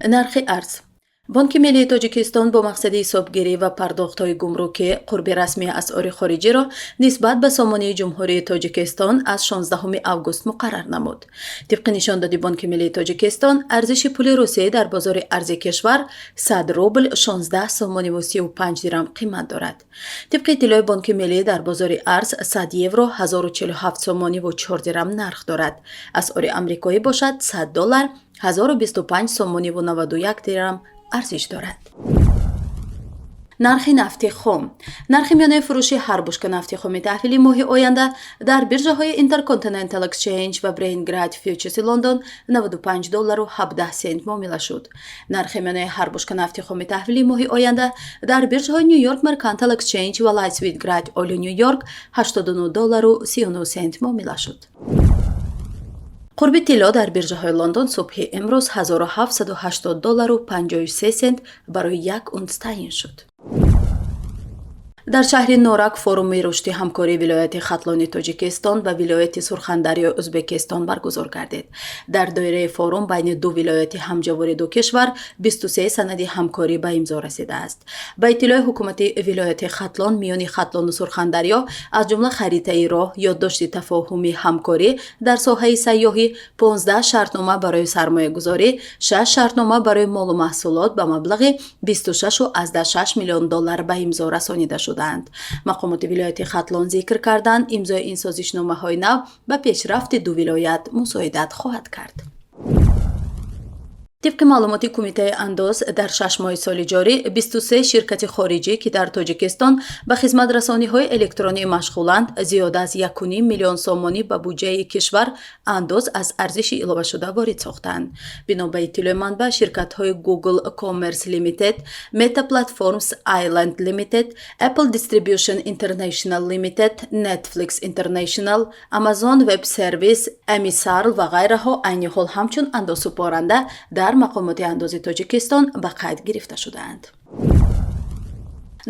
нархи арз. бонки миллии тоҷикистон бо мақсади ҳисобгирӣ ва пардохтҳои гумрукӣ қурби расмии асъори хориҷиро нисбат ба сомонии ҷумҳурии тоҷикистон аз 16 август муқаррар намуд. тибқи нишондоди бонки миллии тоҷикистон арзиши пули русия дар бозори арзи кишвар 100 рубл 16 сомониву 35 дирам қимат дорад. тибқи иттилои бонки миллӣ дар бозори арз 100 евро 1047 сомониву 4 дирам нарх дорад. асъори амрикоӣ бошад 100 доллар 1025 сомониву 91 дирам арзиш дорад. нархи нафти хом. нархи миёнаи фурӯши ҳар бушка нафти хоми таҳвили моҳи оянда дар биржаҳои Intercontinental Exchange ва Braingrad Futures London 95 доллару 17 сент муомила шуд. нархи миёнаи ҳар бушка нафти хоми таҳвили моҳи оянда дар биржаҳои New York Mercantile Exchange ва Lightswitgrad Oil New York 89 доллару 39 сент муомила шуд. қурби тилло дар биржаҳои Лондон субҳи имрӯз 1780 доллару 53 сент барои як унс таъин шуд. дар шаҳри Норак форуми рушди ҳамкории вилояти хатлони Тоҷикистон ва вилояти Сурхандарёи Ӯзбекистон баргузор гардид. дар доираи форум байни ду вилояти ҳамҷавори ду кишвар 23 санади ҳамкорӣ ба имзо расидааст. ба иттилои ҳукумати вилояти Хатлон миёни Хатлону Сурхандарё аз ҷумла харитаи роҳ, ёддошти тафоҳуми ҳамкорӣ дар соҳаи сайёҳӣ, 15 шартнома барои сармоягузорӣ, 6 шартнома барои молу маҳсулот ба маблағи 26.6 миллион доллар ба имзо расонида шуд. мақомоти вилояти Хатлон зикр карданд имзои ин созишномаҳои нав ба пешрафти ду вилоят мусоидат хоҳад кард. тибқи маълумоти кумитаи андоз дар 6 моҳи соли ҷорӣ 23 ширкати хориҷӣ ки дар Тоҷикистон ба хизматрасониҳои электронӣ машғуланд зиёда аз 1.5 миллион сомонӣ ба буҷаи кишвар андоз аз арзиши иловашуда ворид сохтанд. бино ба иттилои манбаъ ширкатҳои Google Commerce Limited, Meta Platforms Ireland Limited, Apple Distribution International Limited, Netflix International, Amazon Web Service, Amisarl ва ғайраҳо айни ҳол ҳамчун андозсупоранда дар мақомоти андози Тоҷикистон ба қайд гирифта шудаанд.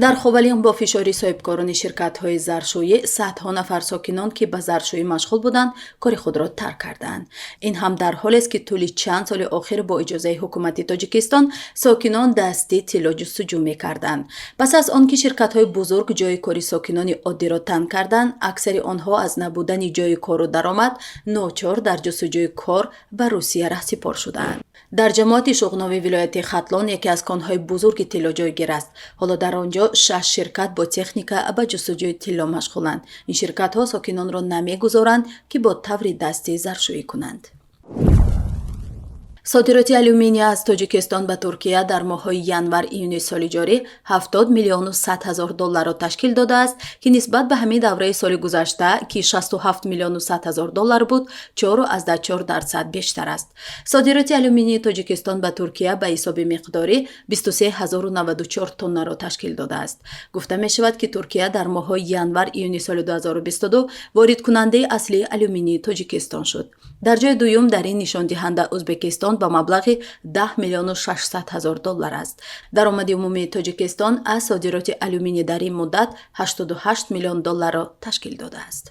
дар Ховалин бо фишори соҳибкорони ширкатҳои заршӯӣ садҳо нафар сокинон ки ба заршӯӣ машғул буданд кори худро тарк карданд. ин ҳам дар ҳолест ки тӯли чанд соли охир бо иҷозаи ҳукумати Тоҷикистон сокинон дастӣ тилло ҷустуҷӯ мекарданд. пас аз он ки ширкатҳои бузург ҷойи кори сокинони оддиро танг карданд, аксари онҳо аз набудани ҷойи кору даромад ночор дар ҷустуҷӯи кор ба Русия раҳсипор шуданд. дар ҷамоати шуғнови вилояти Хатлон яке аз конҳои бузурги тилло ҷойгир аст. ҳоло дар он ҷо 6 ширкат бо техника ба ҷустуҷӯи тилло машғуланд. ин ширкатҳо сокинонро намегузоранд ки бо таври дастӣ заршӯӣ кунанд. صادراتی алюминий از توجیکستان به ترکیه در ماه‌های январ-июни соли ҷорӣ 70 миллиону 100 ҳазор долларро ташкил дода аст ки нисбат ба ҳамин давраи соли гузашта ки 67 миллиону 100 ҳазор доллар буд 4.4% бештар аст. صادراتی алюминии тоҷикистон ба туркия ба ҳисоби миқдорӣ 23094 тоннаро ташкил дода аст. гуфта мешавад ки туркия дар моҳҳои январ-июни соли 2022 воридкунандаи аслии алюминии тоҷикистон шуд. дар ҷои дуюм дар ин нишондиҳанда ӯзбекистон ба маблағи 10 миллиону 600 ҳазор доллар аст. даромади умумии Тоҷикистон аз содироти алюминий дар ин муддат 88 миллион долларро ташкил додааст.